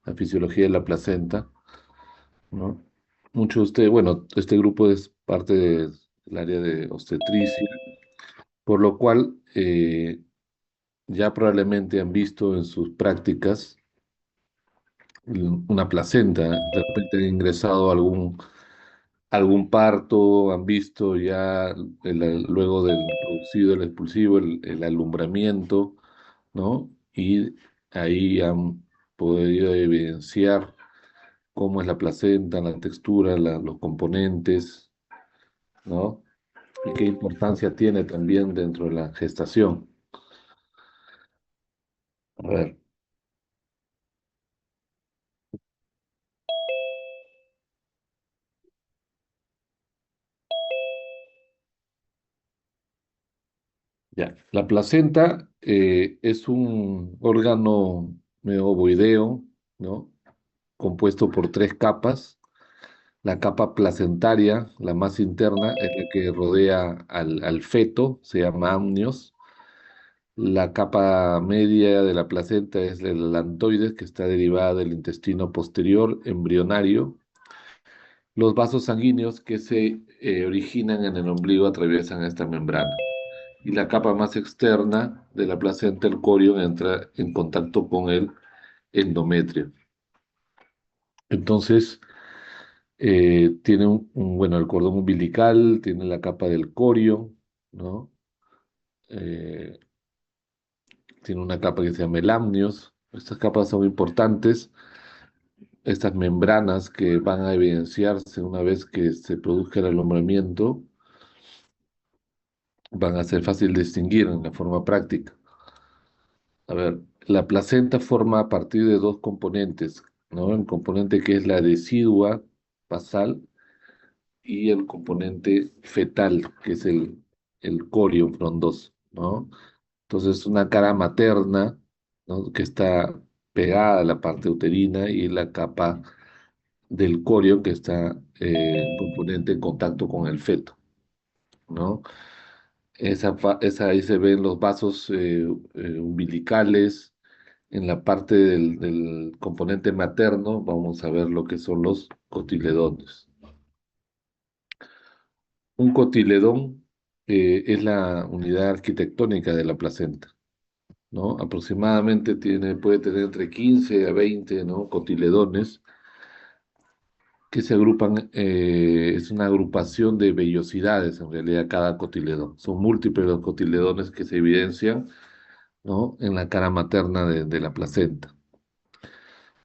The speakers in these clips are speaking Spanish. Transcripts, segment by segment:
la fisiología de la placenta, ¿no? Muchos de ustedes, bueno, este grupo es parte del área de obstetricia, por lo cual ya probablemente han visto en sus prácticas una placenta, de repente han ingresado a algún parto, han visto ya luego del producido, el expulsivo, el alumbramiento, ¿no? Y ahí han podido evidenciar cómo es la placenta, la textura, los componentes, ¿no? Y qué importancia tiene también dentro de la gestación. A ver, ya. La placenta es un órgano medio ovoideo, ¿no? Compuesto por tres capas. La capa placentaria, la más interna, es la que rodea al feto, se llama amnios. La capa media de la placenta es el alantoides, que está derivada del intestino posterior embrionario. Los vasos sanguíneos que se originan en el ombligo atraviesan esta membrana. Y la capa más externa de la placenta, el corion, entra en contacto con el endometrio. Entonces, tiene bueno, el cordón umbilical, tiene la capa del corio, ¿no? Eh, Tiene una capa que se llama el amnios. Estas capas son importantes, estas membranas que van a evidenciarse una vez que se produzca el alumbramiento, van a ser fácil de distinguir en la forma práctica. A ver, la placenta forma a partir de dos componentes, ¿no? El componente que es la decidua basal y el componente fetal, que es el corion frondoso, ¿no? Entonces, una cara materna, ¿no? Que está pegada a la parte uterina y la capa del corion que está el componente en contacto con el feto, ¿no? Ahí se ven los vasos umbilicales. En la parte del componente materno vamos a ver lo que son los cotiledones. Un cotiledón es la unidad arquitectónica de la placenta, ¿no? Aproximadamente puede tener entre 15 a 20, ¿no? Cotiledones que se agrupan, es una agrupación de vellosidades en realidad cada cotiledón. Son múltiples los cotiledones que se evidencian, ¿no? En la cara materna de la placenta.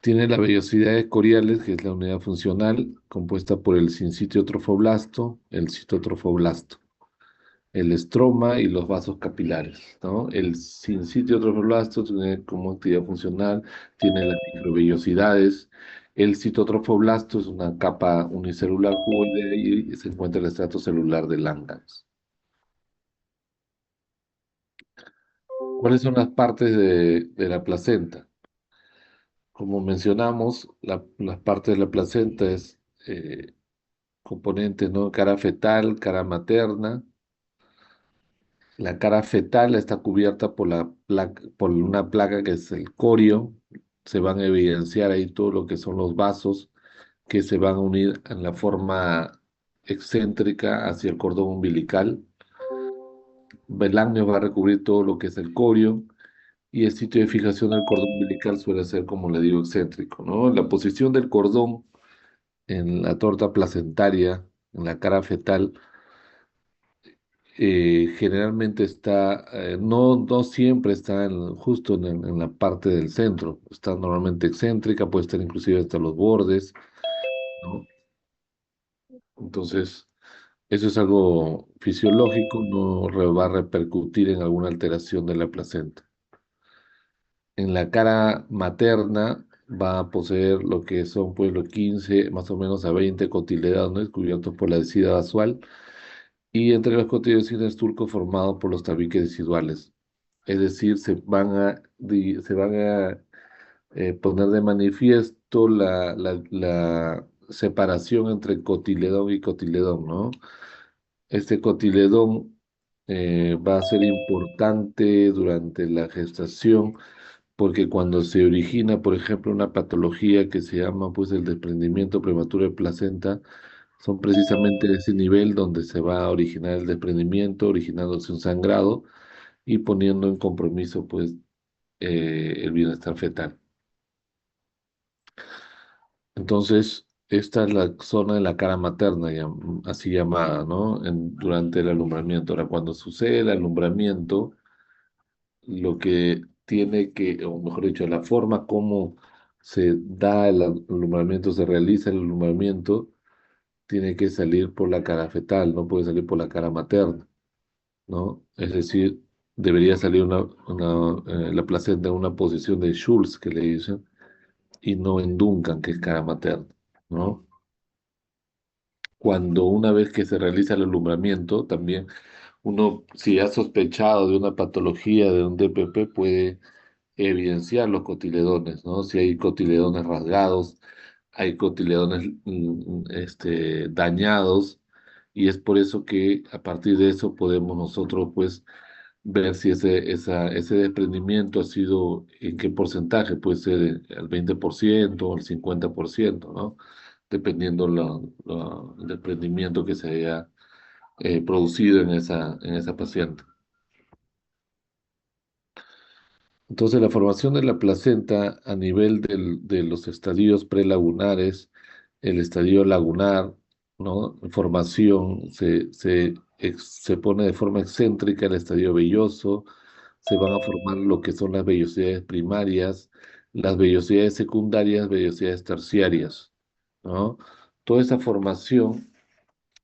Tiene las vellosidades coriales, que es la unidad funcional, compuesta por el sincitio trofoblasto, el citotrofoblasto, el estroma y los vasos capilares, ¿no? El sincitio trofoblasto tiene como actividad funcional, tiene las microvellosidades. El citotrofoblasto es una capa unicelular cuboidea y se encuentra el estrato celular de Langhans. ¿Cuáles son las partes de la placenta? Como mencionamos, las partes de la placenta es componentes, ¿no? Cara fetal, cara materna. La cara fetal está cubierta por una placa que es el corio. Se van a evidenciar ahí todo lo que son los vasos que se van a unir en la forma excéntrica hacia el cordón umbilical. El amnio va a recubrir todo lo que es el corio y el sitio de fijación del cordón umbilical suele ser, como le digo, excéntrico, ¿no? La posición del cordón en la torta placentaria, en la cara fetal, generalmente está, no siempre está justo en la parte del centro, está normalmente excéntrica, puede estar inclusive hasta los bordes, ¿no? Entonces, eso es algo fisiológico, no va a repercutir en alguna alteración de la placenta. En la cara materna va a poseer lo que son pues los 15 más o menos a 20 cotiledones cubiertos por la decida basal y entre los cotiledones turcos formados por los tabiques deciduales. Es decir, se van a poner de manifiesto la separación entre cotiledón y cotiledón, ¿no? Este cotiledón va a ser importante durante la gestación porque cuando se origina, por ejemplo, una patología que se llama pues el desprendimiento prematuro de placenta, son precisamente ese nivel donde se va a originar el desprendimiento, originándose un sangrado y poniendo en compromiso pues el bienestar fetal. Entonces, esta es la zona de la cara materna, así llamada, ¿no? Durante el alumbramiento. Ahora, cuando sucede el alumbramiento, lo que tiene que, o mejor dicho, la forma como se da el alumbramiento, se realiza el alumbramiento, tiene que salir por la cara fetal, no puede salir por la cara materna, ¿no? Es decir, debería salir la placenta en una posición de Schultz, que le dicen, y no en Duncan, que es cara materna, ¿no? Cuando una vez que se realiza el alumbramiento, también uno, si ha sospechado de una patología de un DPP, puede evidenciar los cotiledones, ¿no? Si hay cotiledones rasgados, hay cotiledones dañados, y es por eso que a partir de eso podemos nosotros, pues, ver si ese desprendimiento ha sido, en qué porcentaje, puede ser el 20% o el 50%, ¿no? Dependiendo el desprendimiento que se haya producido en esa paciente. Entonces, la formación de la placenta a nivel de los estadios prelagunares, el estadio lagunar, ¿no? Formación, se pone de forma excéntrica el estadio velloso, se van a formar lo que son las vellosidades primarias, las vellosidades secundarias, vellosidades terciarias, ¿no? Toda esa formación,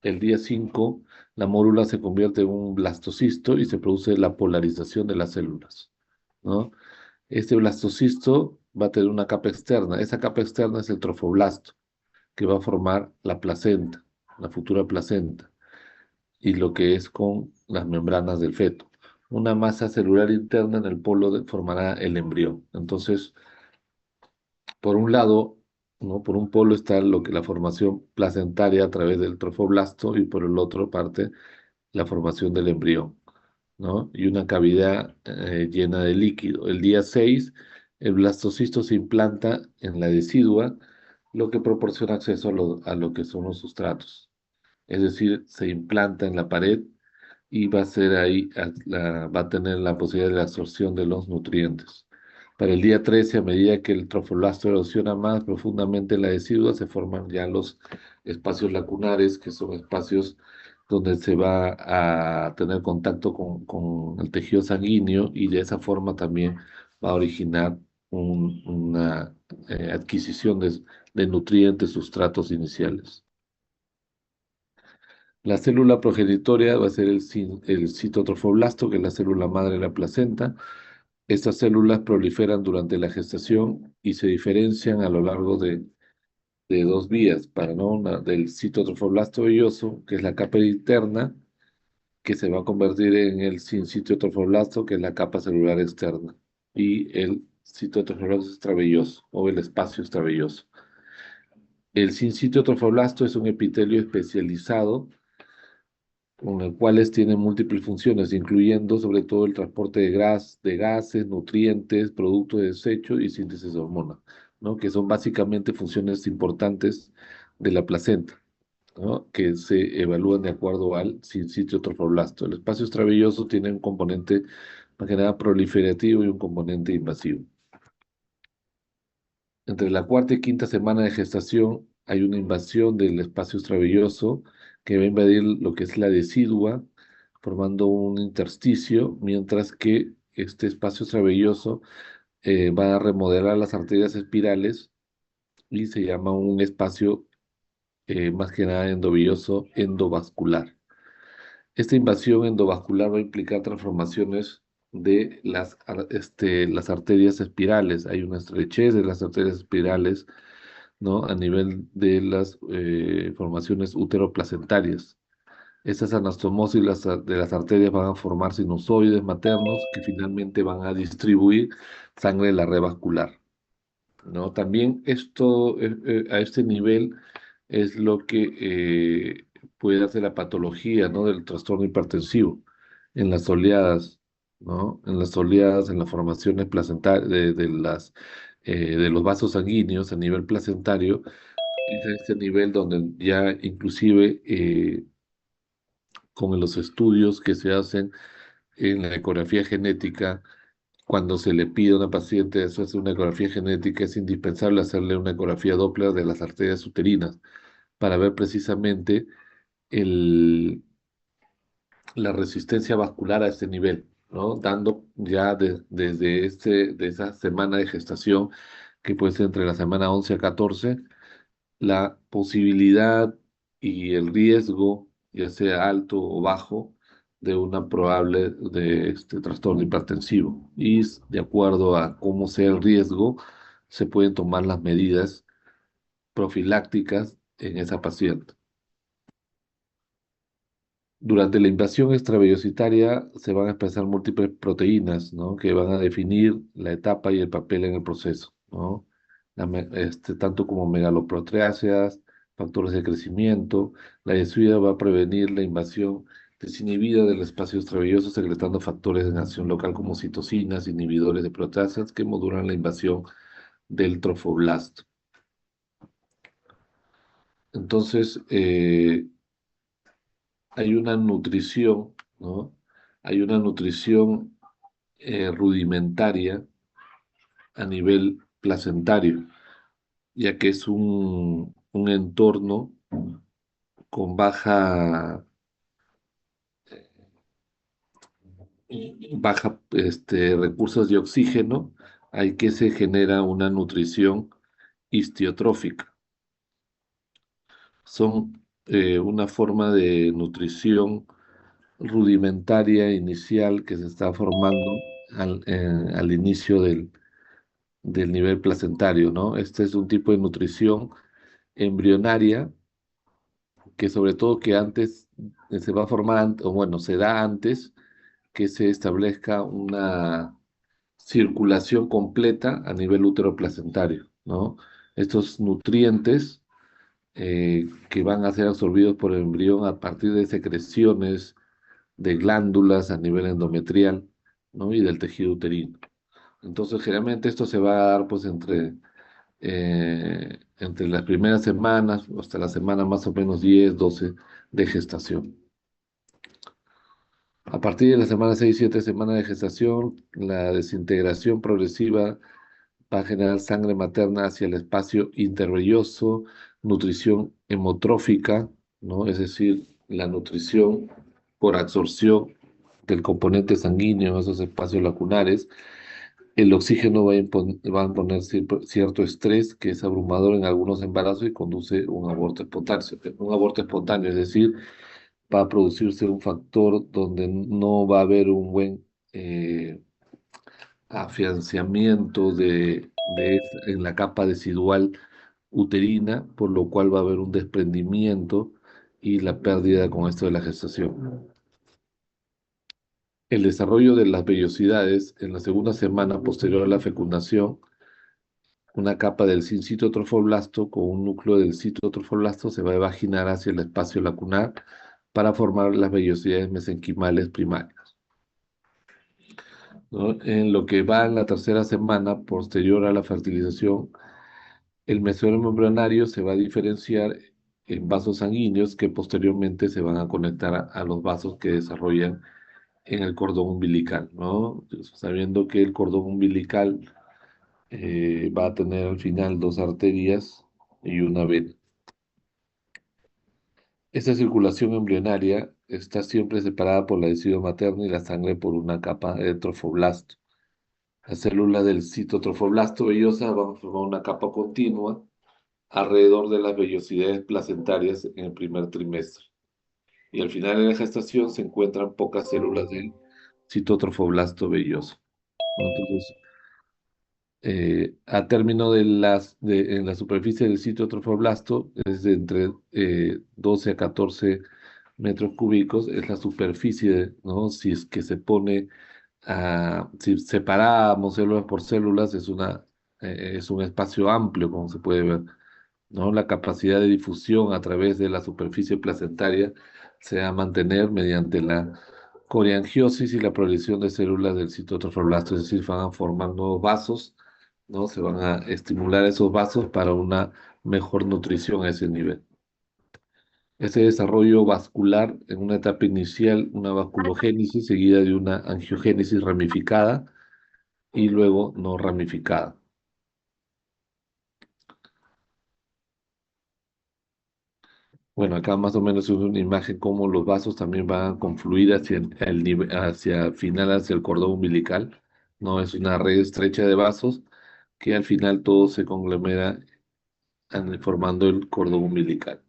el día 5 la mórula se convierte en un blastocisto y se produce la polarización de las células, ¿no? Este blastocisto va a tener una capa externa. Esa capa externa es el trofoblasto, que va a formar la placenta, la futura placenta, y lo que es con las membranas del feto. Una masa celular interna en el formará el embrión. Entonces, por un lado, ¿no? Por un polo está lo que la formación placentaria a través del trofoblasto y por el otro parte la formación del embrión, ¿no? Y una cavidad llena de líquido. El día 6 el blastocisto se implanta en la decidua, lo que proporciona acceso a lo que son los sustratos. Es decir, se implanta en la pared y va a ser ahí, va a tener la posibilidad de la absorción de los nutrientes. Para el día 13, a medida que el trofoblasto erosiona más profundamente en la decidua, se forman ya los espacios lacunares, que son espacios donde se va a tener contacto con el tejido sanguíneo y de esa forma también va a originar una adquisición de nutrientes, sustratos iniciales. La célula progenitoria va a ser el citotrofoblasto, que es la célula madre de la placenta. Estas células proliferan durante la gestación y se diferencian a lo largo de dos vías, ¿no? Del citotrofoblasto velloso, que es la capa interna, que se va a convertir en el sincitiotrofoblasto, que es la capa celular externa, y el citotrofoblasto extravelloso, o el espacio extravelloso. El sincitiotrofoblasto es un epitelio especializado con el cuales tienen múltiples funciones, incluyendo sobre todo el transporte de gases, nutrientes, productos de desecho y síntesis de hormonas, ¿no? Que son básicamente funciones importantes de la placenta, ¿no? Que se evalúan de acuerdo al sitio trofoblasto. El espacio extravilloso tiene un componente más que nada proliferativo y un componente invasivo. Entre la cuarta y quinta semana de gestación hay una invasión del espacio extravilloso que va a invadir lo que es la decidua, formando un intersticio, mientras que este espacio extravilloso va a remodelar las arterias espirales y se llama un espacio más que nada endovilloso endovascular. Esta invasión endovascular va a implicar transformaciones de las arterias espirales. Hay una estrechez de las arterias espirales, ¿no? A nivel de las formaciones uteroplacentarias. Estas anastomosis de las arterias van a formar sinusoides maternos que finalmente van a distribuir sangre de la red vascular, ¿no? También esto, a este nivel, es lo que puede hacer la patología, ¿no? Del trastorno hipertensivo en las oleadas. ¿no? En las oleadas, en las formaciones placentarias de los vasos sanguíneos a nivel placentario, es a este nivel donde ya inclusive con los estudios que se hacen en la ecografía genética, cuando se le pide a una paciente hacer una ecografía genética, es indispensable hacerle una ecografía Doppler de las arterias uterinas para ver precisamente el, la resistencia vascular a este nivel, ¿no? Dando ya desde de esa semana de gestación, que puede ser entre la semana 11 a 14, la posibilidad y el riesgo, ya sea alto o bajo, de una probable trastorno hipertensivo. Y de acuerdo a cómo sea el riesgo, se pueden tomar las medidas profilácticas en esa paciente. Durante la invasión extravellositaria se van a expresar múltiples proteínas, ¿no? Que van a definir la etapa y el papel en el proceso, ¿no? Tanto como megaloproteáceas, factores de crecimiento. La descuida va a prevenir la invasión desinhibida del espacio extravelloso, secretando factores de acción local como citocinas, inhibidores de proteasas que modulan la invasión del trofoblasto. Entonces, hay una nutrición, ¿no? Hay una nutrición rudimentaria a nivel placentario, ya que es un entorno con baja recursos de oxígeno, hay que se genera una nutrición histiotrófica. Son una forma de nutrición rudimentaria inicial que se está formando al inicio del nivel placentario, ¿no? Este es un tipo de nutrición embrionaria que sobre todo que antes se va a formar, o bueno, se da antes que se establezca una circulación completa a nivel útero placentario, ¿no? Estos nutrientes que van a ser absorbidos por el embrión a partir de secreciones de glándulas a nivel endometrial, ¿no? Y del tejido uterino. Entonces, generalmente esto se va a dar pues entre las primeras semanas, hasta la semana más o menos 10, 12 de gestación. A partir de la semana 6, 7 semanas de gestación, la desintegración progresiva va a generar sangre materna hacia el espacio intervelloso, nutrición hemotrófica, ¿no? Es decir, la nutrición por absorción del componente sanguíneo en esos espacios lacunares. El oxígeno va a imponer cierto estrés que es abrumador en algunos embarazos y conduce a un aborto espontáneo. Un aborto espontáneo, es decir, va a producirse un factor donde no va a haber un buen afianzamiento en la capa decidual uterina, por lo cual va a haber un desprendimiento y la pérdida con esto de la gestación. El desarrollo de las vellosidades en la segunda semana posterior a la fecundación, una capa del citotrofoblasto con un núcleo del citotrofoblasto se va a evaginar hacia el espacio lacunar para formar las vellosidades mesenquimales primarias, ¿no? En lo que va en la tercera semana posterior a la fertilización, el mesónimo embrionario se va a diferenciar en vasos sanguíneos que posteriormente se van a conectar a los vasos que desarrollan en el cordón umbilical, ¿no? Sabiendo que el cordón umbilical va a tener al final dos arterias y una vena. Esta circulación embrionaria está siempre separada por la deciduo materno y la sangre por una capa de trofoblasto. Las células del citotrofoblasto vellosa van a formar una capa continua alrededor de las vellosidades placentarias en el primer trimestre. Y al final de la gestación se encuentran pocas células del citotrofoblasto velloso, ¿no? Entonces, a término en la superficie del citotrofoblasto, es de entre 12 a 14 metros cúbicos, es la superficie, ¿no? Si es que se pone si separamos células por células, es un espacio amplio, como se puede ver, ¿no? La capacidad de difusión a través de la superficie placentaria se va a mantener mediante la coreangiosis y la proliferación de células del citotrofoblasto, es decir, van a formar nuevos vasos, ¿no? Se van a estimular esos vasos para una mejor nutrición a ese nivel. Ese desarrollo vascular en una etapa inicial, una vasculogénesis seguida de una angiogénesis ramificada y luego no ramificada. Bueno, acá más o menos es una imagen cómo los vasos también van a confluir hacia el nivel, hacia el final, hacia el cordón umbilical. No es una red estrecha de vasos que al final todo se conglomera formando el cordón umbilical.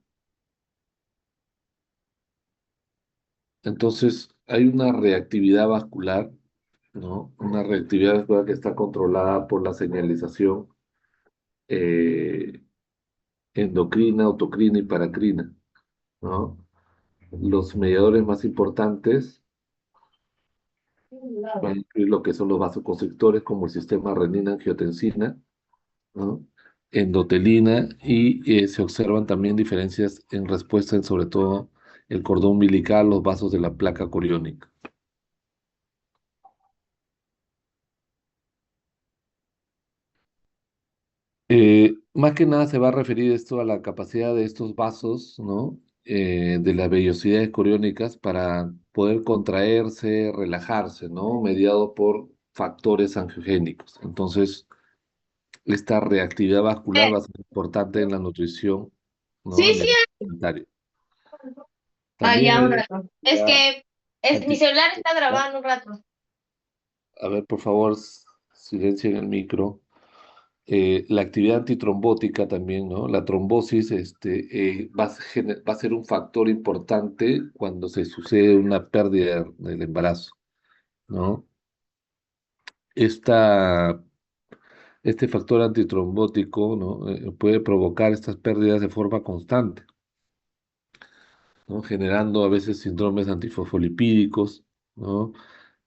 Entonces, hay una reactividad vascular, ¿no? Una reactividad vascular que está controlada por la señalización eh, endocrina, autocrina y paracrina, ¿no? Los mediadores más importantes van a incluir lo que son los vasoconstrictores, como el sistema renina-angiotensina, ¿no? Endotelina, y se observan también diferencias en respuesta en sobre todo el cordón umbilical, los vasos de la placa coriónica. Más que nada se va a referir esto a la capacidad de estos vasos, ¿no? De las vellosidades coriónicas para poder contraerse, relajarse, ¿no? Mediado por factores angiogénicos. Entonces, esta reactividad vascular va a ser importante en la nutrición, Sí, ¿no? En sí. el alimentario. También Ya hay un una rato. Es actividad que mi celular está ¿no? grabando un rato. A ver, por favor, silencio en el micro. La actividad antitrombótica también, ¿no? La trombosis va a ser un factor importante cuando se sucede una pérdida del embarazo, ¿no? Esta, este factor antitrombótico, ¿no? Puede provocar estas pérdidas de forma constante, ¿no? Generando a veces síndromes antifosfolipídicos, ¿no?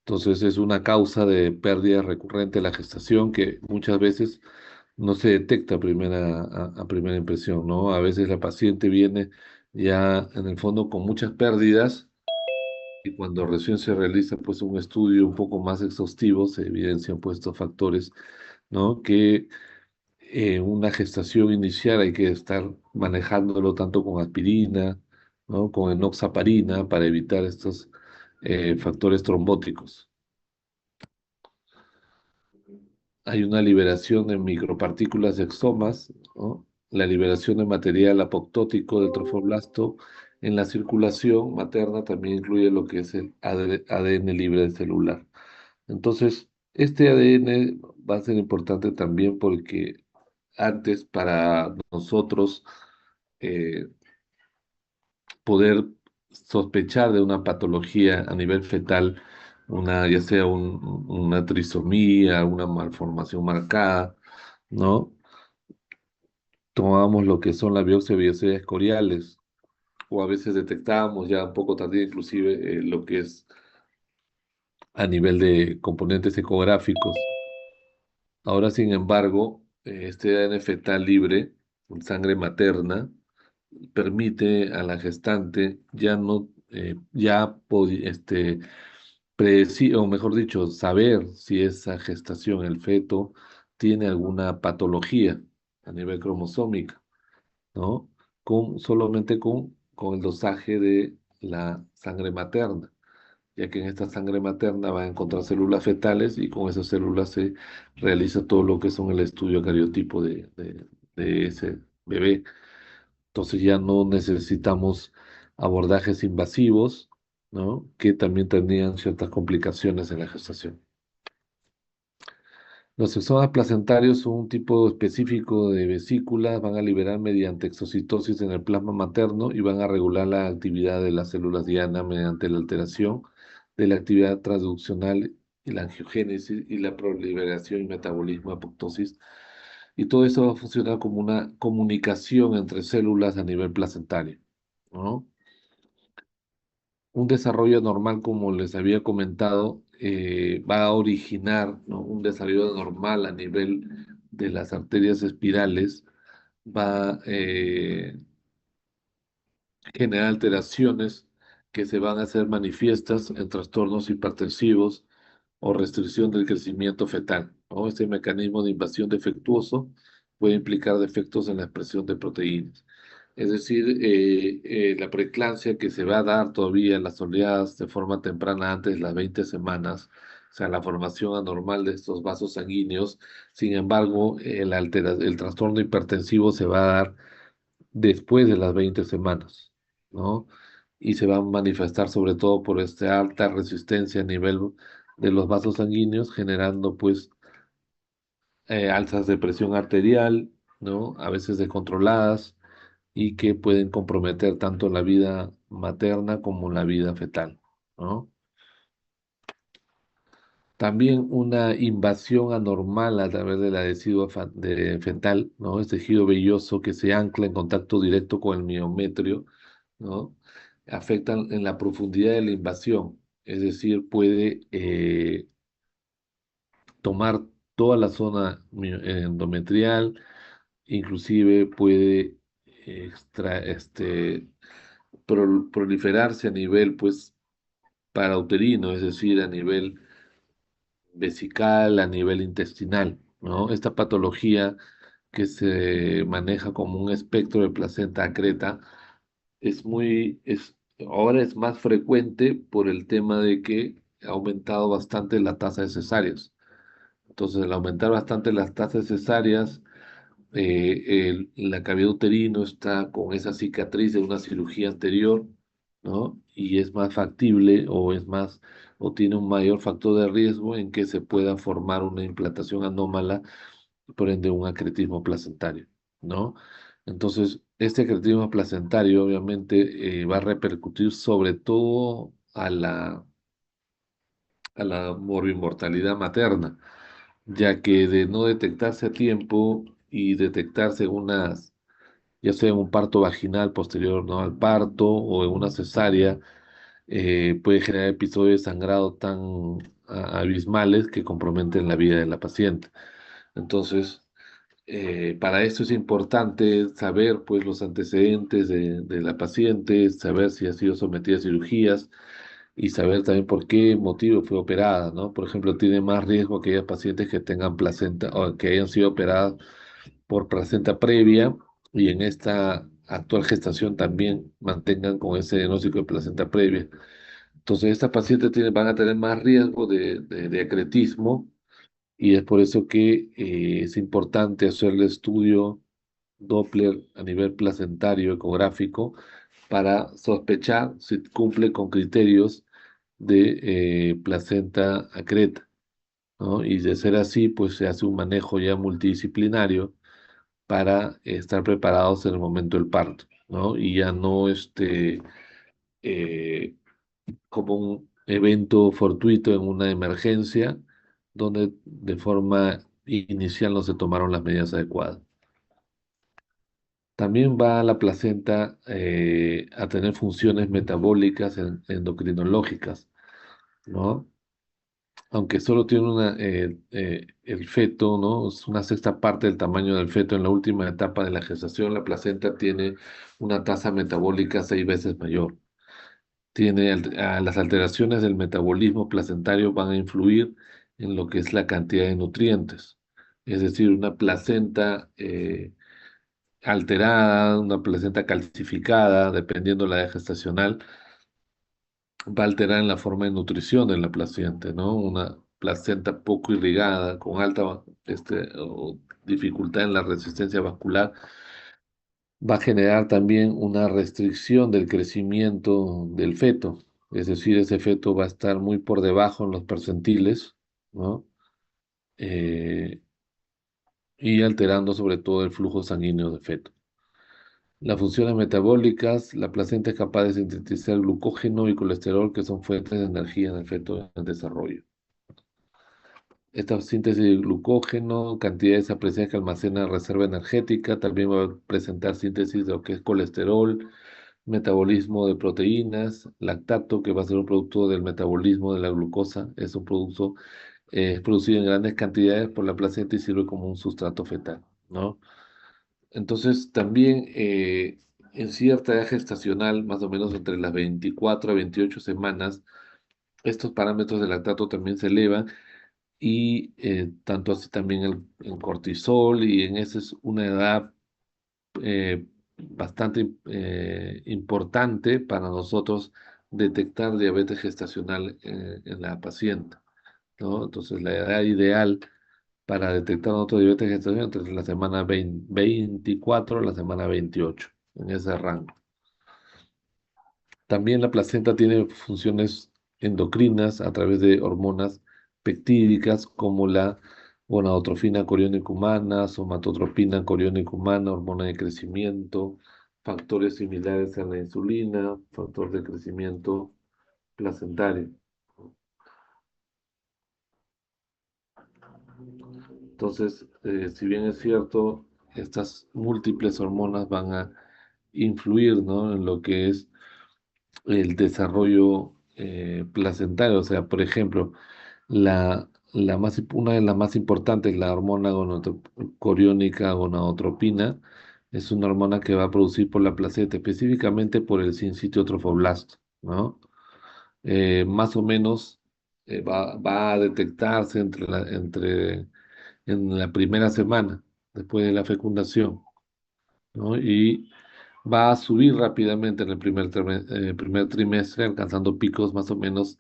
Entonces es una causa de pérdida recurrente de la gestación que muchas veces no se detecta a primera impresión, ¿no? A veces la paciente viene ya en el fondo con muchas pérdidas y cuando recién se realiza pues un estudio un poco más exhaustivo se evidencian pues estos factores, ¿no? Que una gestación inicial hay que estar manejándolo tanto con aspirina, ¿no? Con enoxaparina para evitar estos factores trombóticos. Hay una liberación de micropartículas de exomas, ¿no? La liberación de material apoptótico del trofoblasto en la circulación materna también incluye lo que es el ADN libre celular. Entonces, este ADN va a ser importante también porque antes para nosotros eh, poder sospechar de una patología a nivel fetal, ya sea una trisomía, una malformación marcada, ¿no? Tomábamos lo que son la biopsia de vellosidades coriales, o a veces detectábamos ya un poco tardía inclusive lo que es a nivel de componentes ecográficos. Ahora, sin embargo, este ADN fetal libre, en sangre materna, permite a la gestante ya no, predecir, o mejor dicho, saber si esa gestación, el feto, tiene alguna patología a nivel cromosómico, ¿no? Solamente con el dosaje de la sangre materna, ya que en esta sangre materna va a encontrar células fetales y con esas células se realiza todo lo que son el estudio cariotipo de ese bebé. Entonces ya no necesitamos abordajes invasivos, ¿no? Que también tenían ciertas complicaciones en la gestación. Los exomas placentarios son un tipo específico de vesículas, van a liberar mediante exocitosis en el plasma materno y van a regular la actividad de las células diana mediante la alteración de la actividad transduccional y la angiogénesis y la proliferación y metabolismo de apoptosis. Y todo eso va a funcionar como una comunicación entre células a nivel placentario, ¿no? Un desarrollo normal, como les había comentado, va a originar, ¿no? Un desarrollo normal a nivel de las arterias espirales, va a generar alteraciones que se van a hacer manifiestas en trastornos hipertensivos o restricción del crecimiento fetal, ¿no? Este mecanismo de invasión defectuoso puede implicar defectos en la expresión de proteínas. Es decir, la preeclampsia que se va a dar todavía en las oleadas de forma temprana antes de las 20 semanas, o sea, la formación anormal de estos vasos sanguíneos. Sin embargo, el trastorno hipertensivo se va a dar después de las 20 semanas, ¿no? Y se va a manifestar sobre todo por esta alta resistencia a nivel de los vasos sanguíneos, generando pues alzas de presión arterial, ¿no? A veces descontroladas y que pueden comprometer tanto la vida materna como la vida fetal, ¿no? También una invasión anormal a través del adhesivo fetal, ¿no? Es tejido velloso que se ancla en contacto directo con el miometrio, ¿no? Afectan en la profundidad de la invasión, es decir, puede tomar toda la zona endometrial, inclusive puede proliferarse a nivel, pues, parauterino, es decir, a nivel vesical, a nivel intestinal, ¿no? Esta patología que se maneja como un espectro de placenta acreta ahora es más frecuente por el tema de que ha aumentado bastante la tasa de cesáreas. Entonces, al aumentar bastante las tasas cesáreas, la cavidad uterino está con esa cicatriz de una cirugía anterior, ¿no? Y es más factible o tiene un mayor factor de riesgo en que se pueda formar una implantación anómala, por ende un acretismo placentario, ¿no? Entonces, este acretismo placentario obviamente va a repercutir sobre todo a la morbimortalidad materna, ya que de no detectarse a tiempo y detectarse ya sea en un parto vaginal posterior, ¿no?, al parto o en una cesárea, puede generar episodios de sangrado tan abismales que comprometen la vida de la paciente. Entonces, para esto es importante saber, pues, los antecedentes de la paciente, saber si ha sido sometida a cirugías y saber también por qué motivo fue operada, ¿no? Por ejemplo, tiene más riesgo aquellas pacientes que tengan placenta o que hayan sido operadas por placenta previa y en esta actual gestación también mantengan con ese diagnóstico de placenta previa. Entonces, estas pacientes van a tener más riesgo de acretismo y es por eso que es importante hacer el estudio Doppler a nivel placentario ecográfico para sospechar si cumple con criterios de placenta acreta, ¿no? Y de ser así, pues se hace un manejo ya multidisciplinario para estar preparados en el momento del parto, ¿no? Y ya no eh, como un evento fortuito en una emergencia donde de forma inicial no se tomaron las medidas adecuadas. También va la placenta a tener funciones metabólicas endocrinológicas, ¿no? Aunque solo tiene el feto, ¿no? Es una sexta parte del tamaño del feto en la última etapa de la gestación, la placenta tiene una tasa metabólica 6 veces mayor. Las alteraciones del metabolismo placentario van a influir en lo que es la cantidad de nutrientes. Es decir, una placenta alterada, una placenta calcificada, dependiendo de la edad gestacional, va a alterar en la forma de nutrición de la placenta, ¿no? Una placenta poco irrigada, con alta o dificultad en la resistencia vascular, va a generar también una restricción del crecimiento del feto. Es decir, ese feto va a estar muy por debajo en los percentiles, ¿no? Eh, y alterando sobre todo el flujo sanguíneo del feto. Las funciones metabólicas, la placenta es capaz de sintetizar glucógeno y colesterol, que son fuentes de energía en el feto en desarrollo. Esta síntesis de glucógeno, cantidades apreciadas que almacena reserva energética, también va a presentar síntesis de lo que es colesterol, metabolismo de proteínas, lactato, que va a ser un producto del metabolismo de la glucosa, es un producto producido en grandes cantidades por la placenta y sirve como un sustrato fetal, ¿no? Entonces, también en cierta edad gestacional, más o menos entre las 24 a 28 semanas, estos parámetros de lactato también se elevan y tanto así también el cortisol y en esa es una edad bastante importante para nosotros detectar diabetes gestacional en la paciente, ¿no? Entonces, la edad ideal para detectar otro diabetes gestacional entre la semana 24 a la semana 28, en ese rango. También la placenta tiene funciones endocrinas a través de hormonas peptídicas como la gonadotrofina coriónica humana, somatotropina coriónica humana, hormona de crecimiento, factores similares a la insulina, factor de crecimiento placentario. Entonces, si bien es cierto, estas múltiples hormonas van a influir, ¿no?, en lo que es el desarrollo placentario. O sea, por ejemplo, una de las más importantes, la hormona coriónica gonadotropina, es una hormona que va a producir por la placenta, específicamente por el sincitio trofoblasto, ¿no? Más o menos va a detectarse en la primera semana después de la fecundación, ¿no? Y va a subir rápidamente en el primer trimestre, alcanzando picos más o menos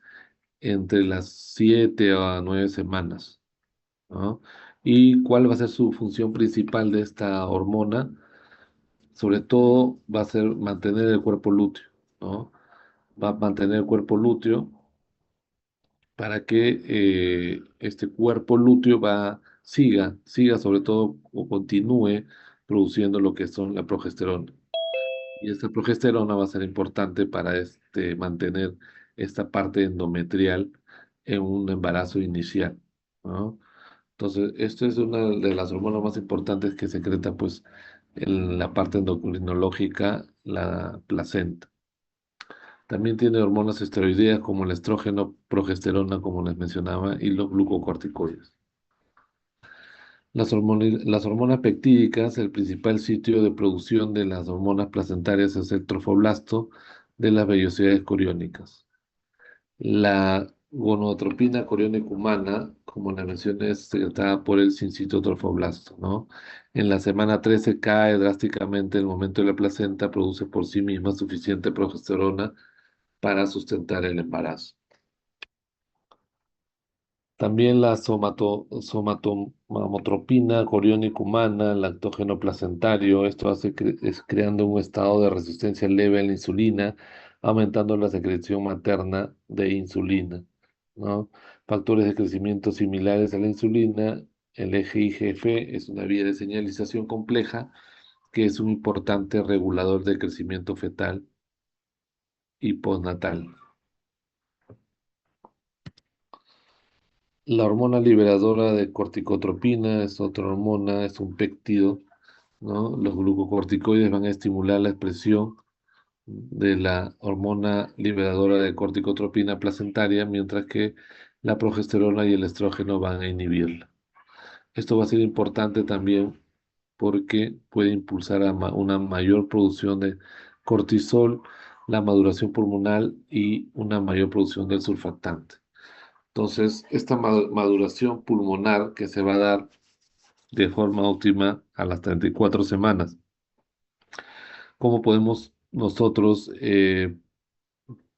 entre las 7 a 9 semanas, ¿no? ¿Y cuál va a ser su función principal de esta hormona? Sobre todo va a ser mantener el cuerpo lúteo, ¿no? Va a mantener el cuerpo lúteo para que este cuerpo lúteo siga sobre todo o continúe produciendo lo que son la progesterona. Y esta progesterona va a ser importante para mantener esta parte endometrial en un embarazo inicial, ¿no? Entonces, esto es una de las hormonas más importantes que secreta, pues, en la parte endocrinológica, la placenta. También tiene hormonas esteroideas como el estrógeno, progesterona, como les mencionaba, y los glucocorticoides. Las hormonas peptídicas, el principal sitio de producción de las hormonas placentarias es el trofoblasto de las vellosidades coriónicas. La gonadotropina coriónica humana, como la mencioné, es secretada por el sincito trofoblasto, ¿no? En la semana 13 cae drásticamente el momento de la placenta, produce por sí misma suficiente progesterona para sustentar el embarazo. También la somatomamotropina coriónica humana, lactógeno placentario, esto es creando un estado de resistencia leve a la insulina, aumentando la secreción materna de insulina, ¿no? Factores de crecimiento similares a la insulina, el eje IGF es una vía de señalización compleja que es un importante regulador de crecimiento fetal y postnatal. La hormona liberadora de corticotropina es otra hormona, es un péptido, ¿no? Los glucocorticoides van a estimular la expresión de la hormona liberadora de corticotropina placentaria, mientras que la progesterona y el estrógeno van a inhibirla. Esto va a ser importante también porque puede impulsar a una mayor producción de cortisol, la maduración pulmonar y una mayor producción del surfactante. Entonces, esta maduración pulmonar que se va a dar de forma óptima a las 34 semanas, ¿cómo podemos nosotros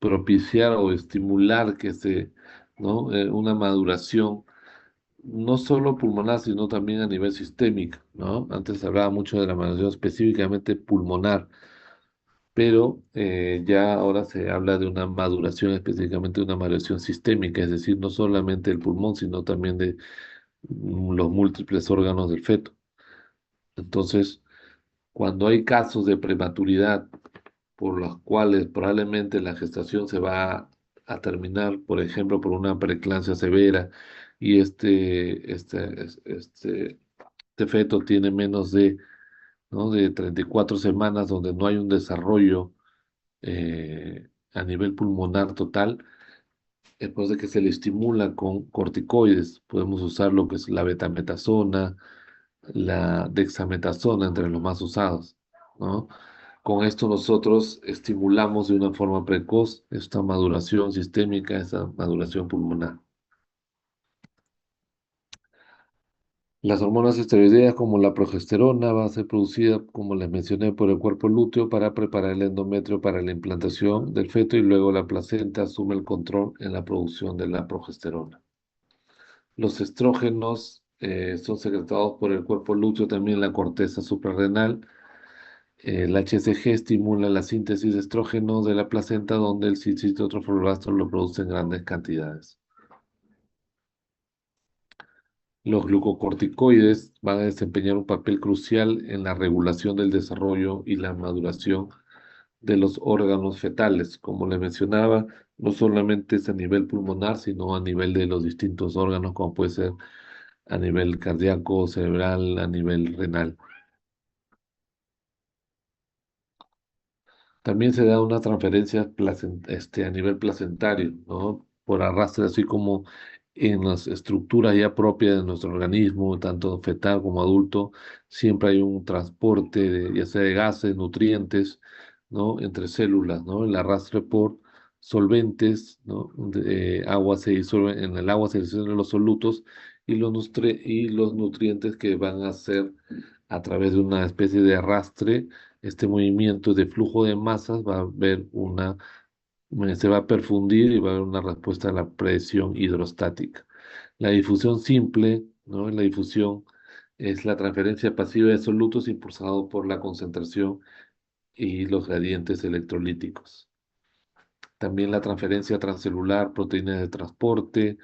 propiciar o estimular ¿no? Una maduración no solo pulmonar, sino también a nivel sistémico, ¿no? Antes se hablaba mucho de la maduración específicamente pulmonar, pero ya ahora se habla de una maduración, específicamente de una maduración sistémica, es decir, no solamente el pulmón, sino también de los múltiples órganos del feto. Entonces, cuando hay casos de prematuridad por los cuales probablemente la gestación se va a terminar, por ejemplo, por una preeclampsia severa y este feto tiene menos ¿no?, de 34 semanas donde no hay un desarrollo a nivel pulmonar total, después de que se le estimula con corticoides, podemos usar lo que es la betametasona, la dexametasona entre los más usados, ¿no? Con esto nosotros estimulamos de una forma precoz esta maduración sistémica, esta maduración pulmonar. Las hormonas esteroideas como la progesterona va a ser producida, como les mencioné, por el cuerpo lúteo para preparar el endometrio para la implantación del feto y luego la placenta asume el control en la producción de la progesterona. Los estrógenos son secretados por el cuerpo lúteo también en la corteza suprarrenal. El HCG estimula la síntesis de estrógenos de la placenta donde el cistiótrofo lo produce en grandes cantidades. Los glucocorticoides van a desempeñar un papel crucial en la regulación del desarrollo y la maduración de los órganos fetales. Como le mencionaba, no solamente es a nivel pulmonar, sino a nivel de los distintos órganos, como puede ser a nivel cardíaco, cerebral, a nivel renal. También se da una transferencia a nivel placentario, ¿no? Por arrastre, así como en las estructuras ya propias de nuestro organismo, tanto fetal como adulto, siempre hay un transporte ya sea de gases, nutrientes, ¿no? Entre células, ¿no? El arrastre por solventes, ¿no? Agua se disuelve, en el agua se disuelven los solutos y los nutrientes que van a ser a través de una especie de arrastre este movimiento de flujo de masas va a haber se va a perfundir y va a haber una respuesta a la presión hidrostática. La difusión simple, ¿no? La difusión es la transferencia pasiva de solutos impulsado por la concentración y los gradientes electrolíticos. También la transferencia transcelular, proteínas de transporte,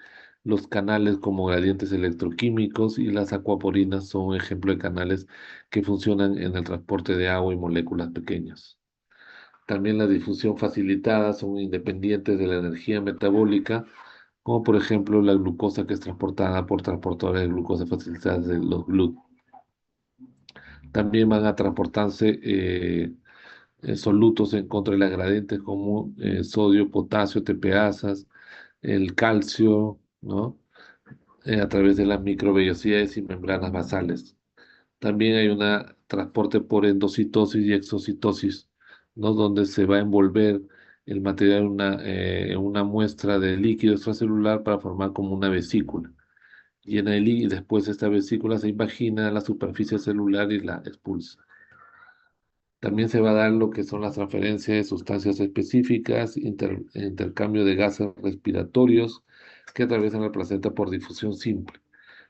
los canales como gradientes electroquímicos y las acuaporinas son ejemplos de canales que funcionan en el transporte de agua y moléculas pequeñas. También la difusión facilitada son independientes de la energía metabólica, como por ejemplo la glucosa que es transportada por transportadores de glucosa facilitadas de los GLUT. También van a transportarse solutos en contra de las gradientes como sodio, potasio, TPasas, el calcio, ¿no? A través de las microvellosidades y membranas basales. También hay un transporte por endocitosis y exocitosis, ¿no? Donde se va a envolver el material en una muestra de líquido extracelular para formar como una vesícula. Llena de líquido y después esta vesícula se impagina a la superficie celular y la expulsa. También se va a dar lo que son las transferencias de sustancias específicas, intercambio de gases respiratorios que atraviesan la placenta por difusión simple.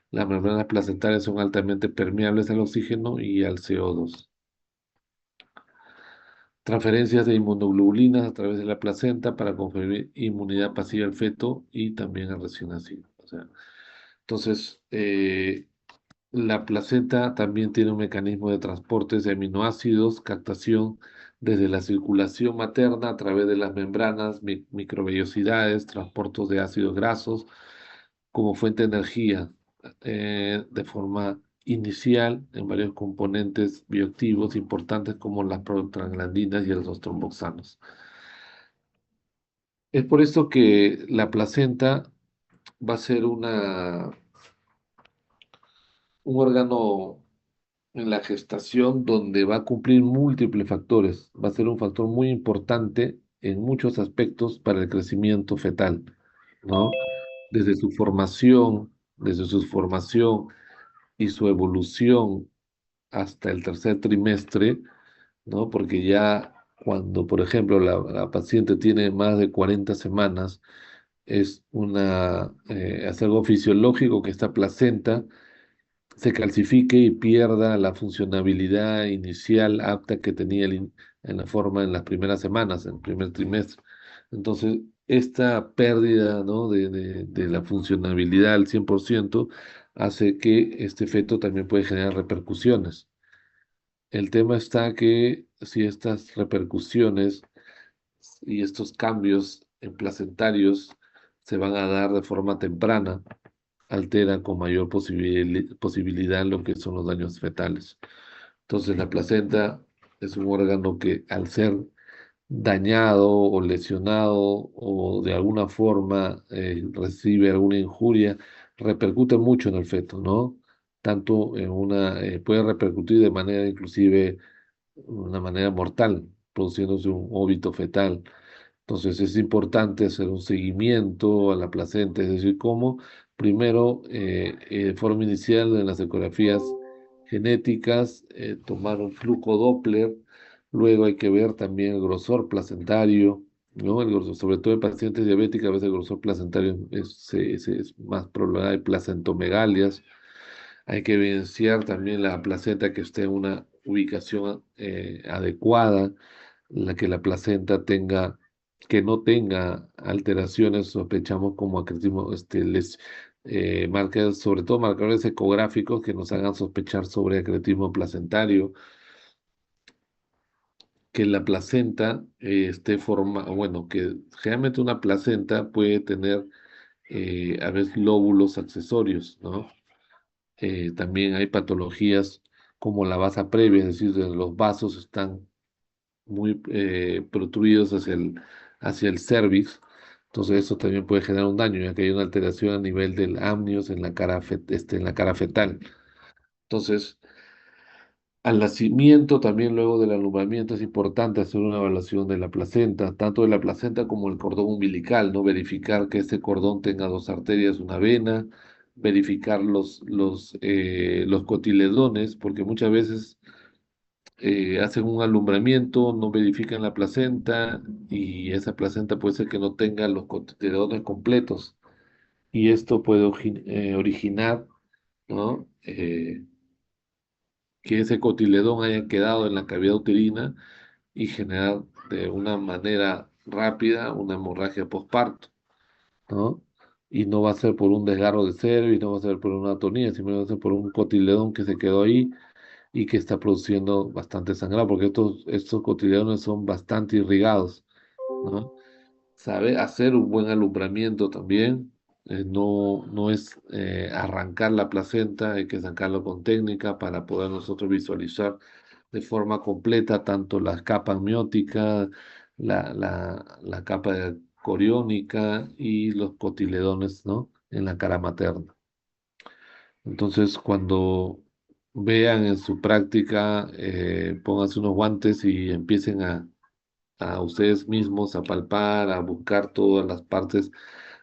Las membranas placentarias son altamente permeables al oxígeno y al CO2. Transferencias de inmunoglobulinas a través de la placenta para conferir inmunidad pasiva al feto y también al recién nacido. O sea, entonces, la placenta también tiene un mecanismo de transporte de aminoácidos, captación desde la circulación materna a través de las membranas, microvellosidades, transportes de ácidos grasos como fuente de energía de forma inicial en varios componentes bioactivos importantes como las prostaglandinas y los tromboxanos. Es por esto que la placenta va a ser un órgano en la gestación donde va a cumplir múltiples factores. Va a ser un factor muy importante en muchos aspectos para el crecimiento fetal, ¿no? Desde su formación y su evolución hasta el tercer trimestre, ¿no? Porque ya cuando, por ejemplo, la paciente tiene más de 40 semanas, es algo fisiológico que esta placenta se calcifique y pierda la funcionabilidad inicial apta que tenía en la forma en las primeras semanas, en el primer trimestre. Entonces, esta pérdida, ¿no? de la funcionabilidad al 100% hace que este feto también puede generar repercusiones. El tema está que si estas repercusiones y estos cambios en placentarios se van a dar de forma temprana, altera con mayor posibilidad lo que son los daños fetales. Entonces, la placenta es un órgano que al ser dañado o lesionado o de alguna forma recibe alguna injuria, repercute mucho en el feto, ¿no? Tanto puede repercutir de manera inclusive una manera mortal, produciéndose un óbito fetal. Entonces es importante hacer un seguimiento a la placenta, es decir, cómo primero, de forma inicial en las ecografías genéticas, tomar un flujo Doppler, luego hay que ver también el grosor placentario, ¿no? Sobre todo en pacientes diabéticos, a veces el grosor placentario es más problemático, hay placentomegalias, hay que evidenciar también la placenta que esté en una ubicación adecuada, que la placenta tenga, que no tenga alteraciones, sospechamos como acretismo, marcas, sobre todo marcadores ecográficos que nos hagan sospechar sobre acretismo placentario, que la placenta esté bueno, que generalmente una placenta puede tener a veces lóbulos accesorios, ¿no? También hay patologías como la vasa previa, es decir, de los vasos están muy protruidos hacia el cervix. Entonces eso también puede generar un daño, ya que hay una alteración a nivel del amnios en la cara, en la cara fetal. Entonces, al nacimiento, también luego del alumbramiento, es importante hacer una evaluación de la placenta, tanto de la placenta como el cordón umbilical, ¿no? Verificar que este cordón tenga dos arterias, una vena, verificar los cotiledones, porque muchas veces hacen un alumbramiento, no verifican la placenta y esa placenta puede ser que no tenga los cotiledones completos y esto puede originar, ¿no? Que ese cotiledón haya quedado en la cavidad uterina y generar de una manera rápida una hemorragia postparto, ¿no? Y no va a ser por un desgarro de cervix, no va a ser por una atonía, sino va a ser por un cotiledón que se quedó ahí y que está produciendo bastante sangrado, porque estos cotiledones son bastante irrigados, ¿no? Sabe hacer un buen alumbramiento también, no es arrancar la placenta, hay que sacarlo con técnica para poder nosotros visualizar de forma completa tanto la capa amniótica, la capa coriónica y los cotiledones, ¿no? En la cara materna. Entonces, cuando vean en su práctica, pónganse unos guantes y empiecen a ustedes mismos a palpar, a buscar todas las partes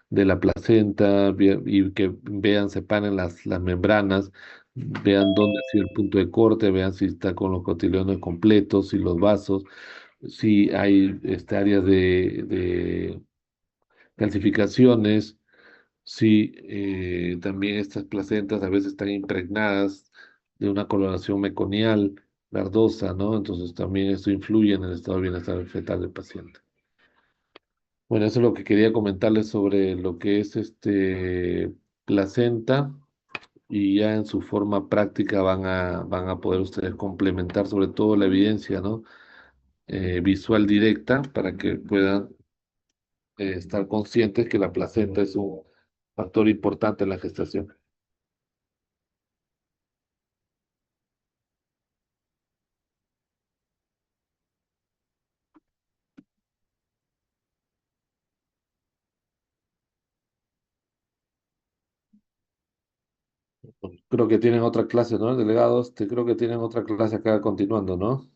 de la placenta y que vean, separen las membranas, vean dónde ha sido el punto de corte, vean si está con los cotiledones completos y los vasos, si hay áreas de calcificaciones. Sí, también estas placentas a veces están impregnadas de una coloración meconial verdosa, ¿no? Entonces también esto influye en el estado de bienestar fetal del paciente. Bueno, eso es lo que quería comentarles sobre lo que es placenta y ya en su forma práctica van a poder ustedes complementar sobre todo la evidencia, ¿no? Visual directa para que puedan estar conscientes que la placenta es un factor importante en la gestación. Creo que tienen otra clase, ¿no? Delegados, creo que tienen otra clase acá continuando, ¿no?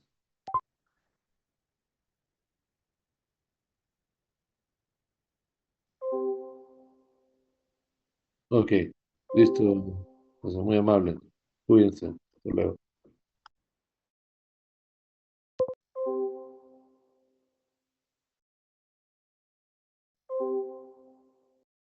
Ok, listo. Pues muy amable. Cuídense. Hasta luego.